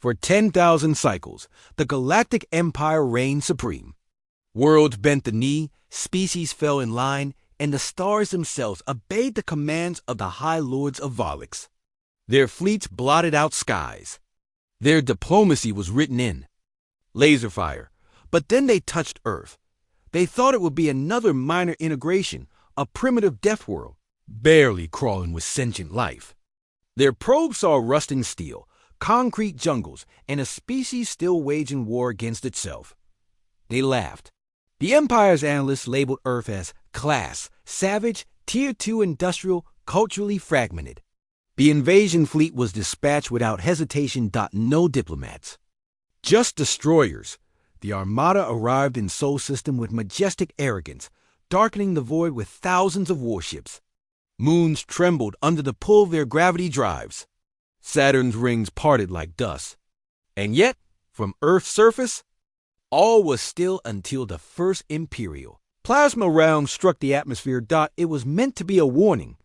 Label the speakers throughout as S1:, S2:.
S1: For 10,000 cycles, the Galactic Empire reigned supreme. Worlds bent the knee, species fell in line, and the stars themselves obeyed the commands of the High Lords of Volix. Their fleets blotted out skies. Their diplomacy was written in laser fire. But then they touched Earth. They thought it would be another minor integration, a primitive death world, barely crawling with sentient life. Their probes saw rusting steel, concrete jungles, and a species still waging war against itself. They laughed. The Empire's analysts labeled Earth as class, savage, tier 2 industrial, culturally fragmented. The invasion fleet was dispatched without hesitation. No diplomats. Just destroyers. The Armada arrived in Sol System with majestic arrogance, darkening the void with thousands of warships. Moons trembled under the pull of their gravity drives. Saturn's rings parted like dust. And yet, from Earth's surface, all was still until the first Imperial plasma round struck the atmosphere. It was meant to be a warning.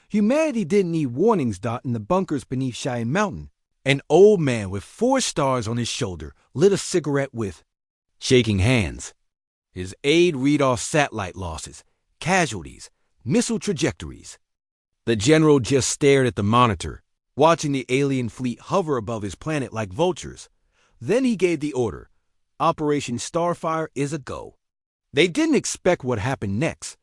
S1: Humanity didn't need warnings. In the bunkers beneath Cheyenne Mountain, an old man with 4 stars on his shoulder lit a cigarette with shaking hands. His aide read off satellite losses, casualties, missile trajectories. The general just stared at the monitor, watching the alien fleet hover above his planet like vultures. Then he gave the order. Operation Starfire is a go. They didn't expect what happened next.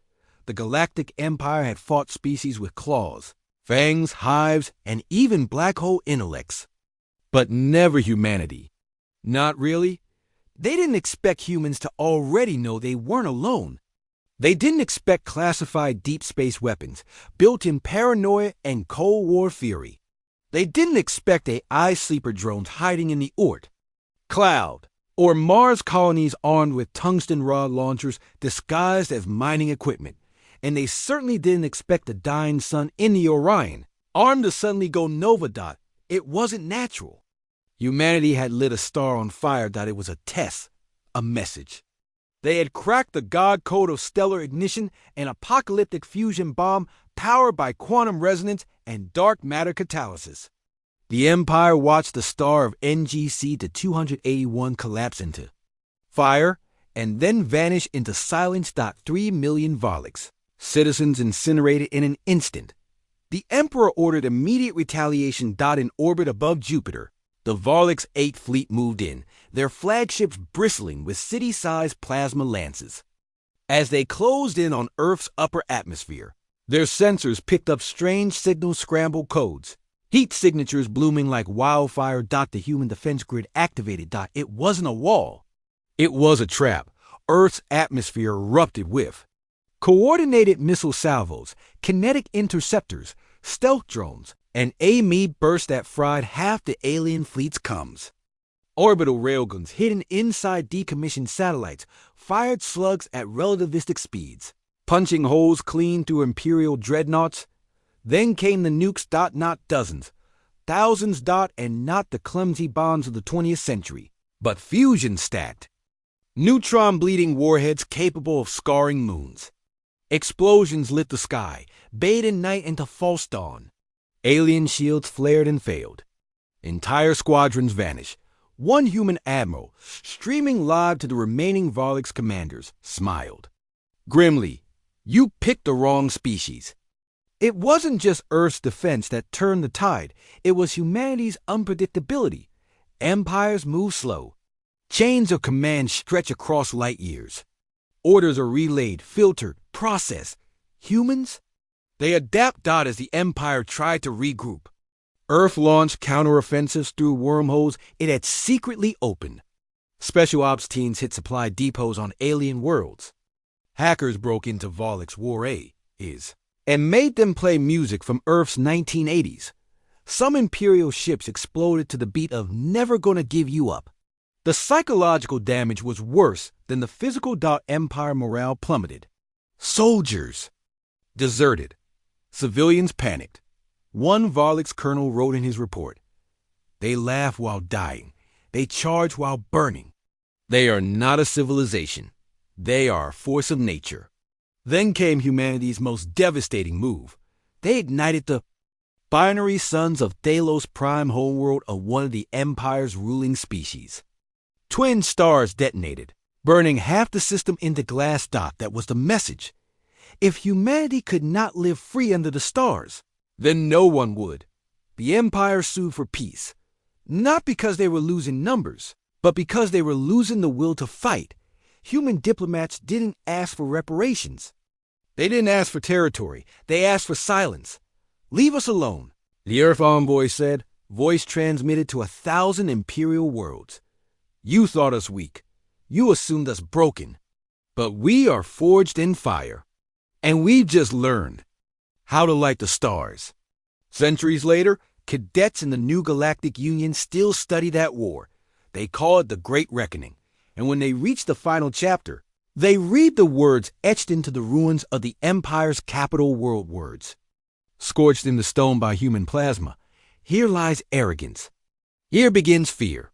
S1: The Galactic Empire had fought species with claws, fangs, hives, and even black hole intellects. But never humanity. Not really. They didn't expect humans to already know they weren't alone. They didn't expect classified deep space weapons, built-in paranoia and Cold War fury. They didn't expect AI sleeper drones hiding in the Oort, Cloud, or Mars colonies armed with tungsten rod launchers disguised as mining equipment. And they certainly didn't expect the dying sun in the Orion, armed to suddenly go nova. It wasn't natural. Humanity had lit a star on fire. It was a test, a message. They had cracked the God code of stellar ignition, an apocalyptic fusion bomb powered by quantum resonance and dark matter catalysis. The Empire watched the star of NGC to 281 collapse into fire and then vanish into silence. 3 million Volix citizens incinerated in an instant. The Emperor ordered immediate retaliation. In orbit above Jupiter, the Volix 8th Fleet moved in, their flagships bristling with city-sized plasma lances. As they closed in on Earth's upper atmosphere, their sensors picked up strange signal-scrambled codes, heat signatures blooming like wildfire. The human defense grid activated. It wasn't a wall. It was a trap. Earth's atmosphere erupted with coordinated missile salvos, kinetic interceptors, stealth drones, and AME bursts that fried half the alien fleet's comms. Orbital railguns hidden inside decommissioned satellites fired slugs at relativistic speeds, punching holes clean through Imperial dreadnoughts. Then came the nukes. Not dozens, thousands. And not the clumsy bombs of the 20th century, but fusion-stacked, neutron-bleeding warheads capable of scarring moons. Explosions lit the sky, bathed night into false dawn. Alien shields flared and failed. Entire squadrons vanished. One human admiral, streaming live to the remaining Volix commanders, smiled grimly. You picked the wrong species. It wasn't just Earth's defense that turned the tide. It was humanity's unpredictability. Empires move slow. Chains of command stretch across light years. Orders are relayed, filtered, processed. Humans? They adapt. As the Empire tried to regroup. Earth launched counteroffensives through wormholes it had secretly opened. Special ops teams hit supply depots on alien worlds. Hackers broke into Volix War A and made them play music from Earth's 1980s. Some Imperial ships exploded to the beat of Never Gonna Give You Up. The psychological damage was worse than the physical. Empire morale plummeted. Soldiers deserted. Civilians panicked. One Volix colonel wrote in his report, "They laugh while dying. They charge while burning. They are not a civilization. They are a force of nature." Then came humanity's most devastating move. They ignited the binary sons of Thalos' prime homeworld of one of the Empire's ruling species. Twin stars detonated, burning half the system into glass dot. That was the message. If humanity could not live free under the stars, then no one would. The Empire sued for peace, not because they were losing numbers, but because they were losing the will to fight. Human diplomats didn't ask for reparations. They didn't ask for territory. They asked for silence. Leave us alone, the Earth envoy said, voice transmitted to 1,000 Imperial worlds. You thought us weak. You assumed us broken. But we are forged in fire. And we've just learned how to light the stars. Centuries later, cadets in the new Galactic Union still study that war. They call it the Great Reckoning. And when they reach the final chapter, they read the words etched into the ruins of the Empire's capital world words. Scorched into stone by human plasma, here lies arrogance. Here begins fear.